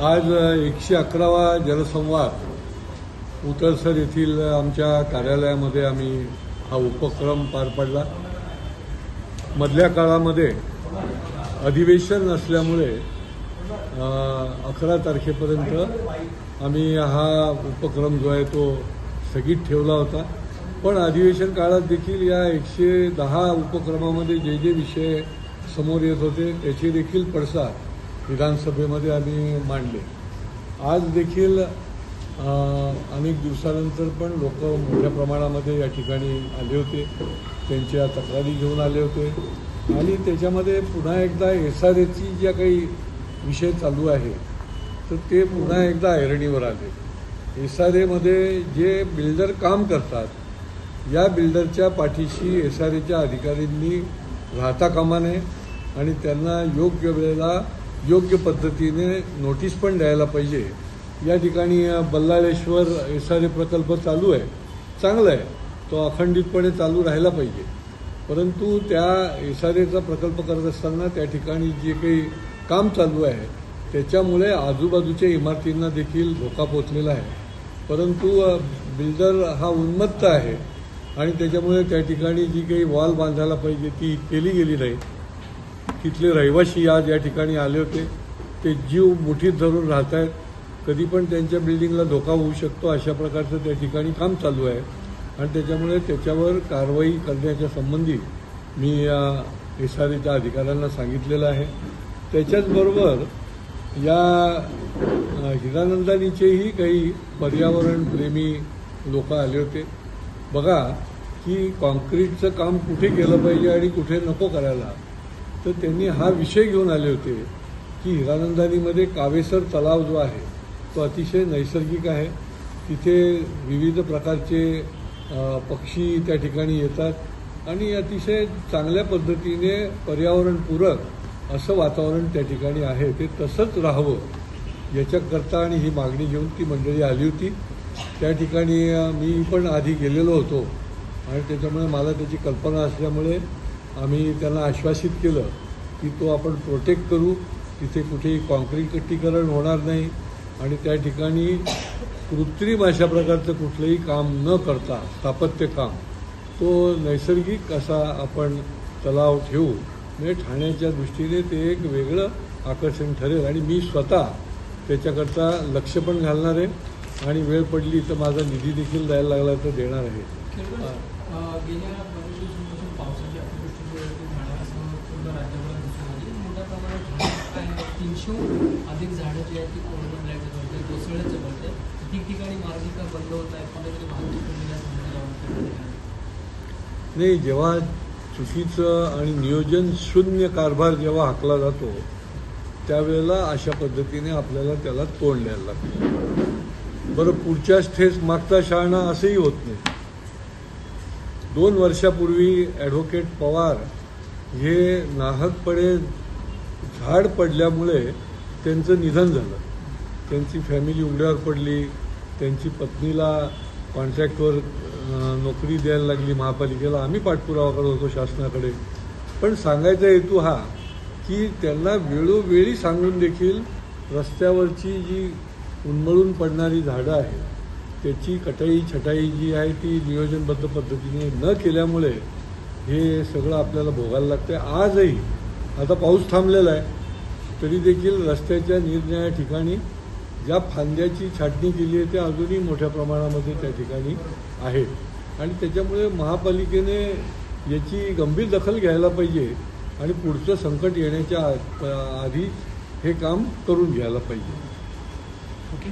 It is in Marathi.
आज 111वा जलसंवाद उतरसर येथील आमच्या कार्यालयामध्ये आम्ही हा उपक्रम पार पाडला। मधल्या काळामध्ये अधिवेशन नसल्यामुळे 11 तारखेपर्यंत आम्ही हा उपक्रम जो आहे तो स्थगित ठेवला होता। पण अधिवेशन काळात देखील या 110 उपक्रमामध्ये जे जे विषय समोर येत होते त्याचे देखील पडसाद विधानसभेमध्ये आम्ही मांडले। आज देखील अनेक दिवसानंतर पण लोक मोठ्या प्रमाणामध्ये या ठिकाणी आले होते, त्यांच्या तक्रारी घेऊन आले होते आणि त्याच्यामध्ये पुन्हा एकदा SRAची ज्या काही विषय चालू आहे तर ते पुन्हा एकदा ऐरणीवर आले। SRAमध्ये जे बिल्डर काम करतात या बिल्डरच्या पाठीशी SRAच्या अधिकाऱ्यांनी राहता कामा नये आणि त्यांना योग्य वेळेला योग्य पद्धतीने नोटीस पण द्यायला पाहिजे। या ठिकाणी बल्लाळेश्वर SRA प्रकल्प चालू आहे, चांगला आहे, तो अखंडितपणे चालू राहायला पाहिजे। परंतु त्या SRAचा प्रकल्प करत असताना त्या ठिकाणी जे काही काम चालू आहे त्याच्यामुळे आजूबाजूच्या इमारतींना देखील धोका पोचलेला आहे। परंतु बिल्डर हा उन्मत्त आहे आणि त्याच्यामुळे त्या ठिकाणी जी काही वॉल बांधायला पाहिजे ती केली गेली नाही। तिथले रहिवासी आज या ठिकाणी आले होते, ते जीव मुठीत धरून राहत आहेत, कधी पण त्यांच्या बिल्डिंगला धोका होऊ शकतो अशा प्रकारचं त्या ठिकाणी काम चालू आहे आणि त्याच्यामुळे त्याच्यावर कारवाई करण्याच्या संबंधी मी SRAच्या अधिकाऱ्यांना सांगितलेलं आहे। त्याच्याचबरोबर या हिरानंदानीचेही काही पर्यावरणप्रेमी लोक आले होते। बघा की कॉन्क्रीटचं काम कुठे केलं पाहिजे आणि कुठे नको करायला, तर त्यांनी हा विषय घेऊन आले होते की हिरानंदानीमध्ये कावेसर तलाव जो आहे तो अतिशय नैसर्गिक आहे, तिथे विविध प्रकारचे पक्षी त्या ठिकाणी येतात आणि अतिशय चांगल्या पद्धतीने पर्यावरणपूरक असं वातावरण त्या ठिकाणी आहे, ते तसंच राहावं याच्याकरता आणि ही मागणी घेऊन ती मंडळी आली होती। त्या ठिकाणी मी पण आधी गेलेलो होतो आणि त्याच्यामुळे मला त्याची कल्पना असल्यामुळे आम्ही त्यांना आश्वासित केलं की तो आपण प्रोटेक्ट करू, तिथे कुठेही कॉन्क्रीटीकरण होणार नाही आणि त्या ठिकाणी कृत्रिम अशा प्रकारचं कुठलंही काम न करता स्थापत्य काम तो नैसर्गिक असा आपण तलाव ठेवू, म्हणजे ठाण्याच्या दृष्टीने ते एक वेगळं आकर्षण ठरेल आणि मी स्वतः त्याच्याकरता लक्ष पण घालणार आहे आणि वेळ पडली तर माझा निधी देखील द्यायला लागला तर देणार आहे। गेल्या बऱ्याच दिवसांपासून पावसाच्या अतिवृष्टीमुळे झाडांसह पूर्ण राज्यभरात दिसून आली। मोठ्या प्रमाणात 300 अधिक झाडं जी आहेत ती कोरडण्याचे घडते, कोसळण्याचे घडते, ठिकठिकाणी मार्गिका बंद होत आहे, कुठेतरी वाहतूक नाही। जेव्हा चुकीचं आणि नियोजन शून्य कारभार जेव्हा हाकला जातो त्यावेळेला अशा पद्धतीने आपल्याला त्याला तोंड द्यायला लागतं। बरं, पुढच्याच ठेस मागचा शाळा असंही होत नाही। 2 वर्षापूर्वी ॲडव्होकेट पवार हे नाहकपणे झाड पडल्यामुळे त्यांचं निधन झालं, त्यांची फॅमिली उघड्यावर पडली, त्यांची पत्नीला कॉन्ट्रॅक्टवर नोकरी द्यायला लागली महापालिकेला। आम्ही पाठपुरावा करत होतो शासनाकडे, पण सांगायचा हेतू हा की त्यांना वेळोवेळी सांगून देखील रस्त्यावरची जी उन्मळून पडणारी झाडं आहेत त्याची कटाई छटाई जी आहे ती नियोजनबद्ध पद्धतीने न केल्यामुळे हे सगळं आपल्याला भोगायला लागतं। आजही आता पाऊस थांबलेला आहे तरी देखील रस्त्याच्या निरनिराळ्या ठिकाणी ज्या फांद्याची छाटणी केली आहे त्या अजूनही मोठ्या प्रमाणामध्ये त्या ठिकाणी आहेत आणि त्याच्यामुळे महापालिकेने याची गंभीर दखल घ्यायला पाहिजे आणि पुढचं संकट येण्याच्या आधी हे काम करून घ्यायला पाहिजे। ओके,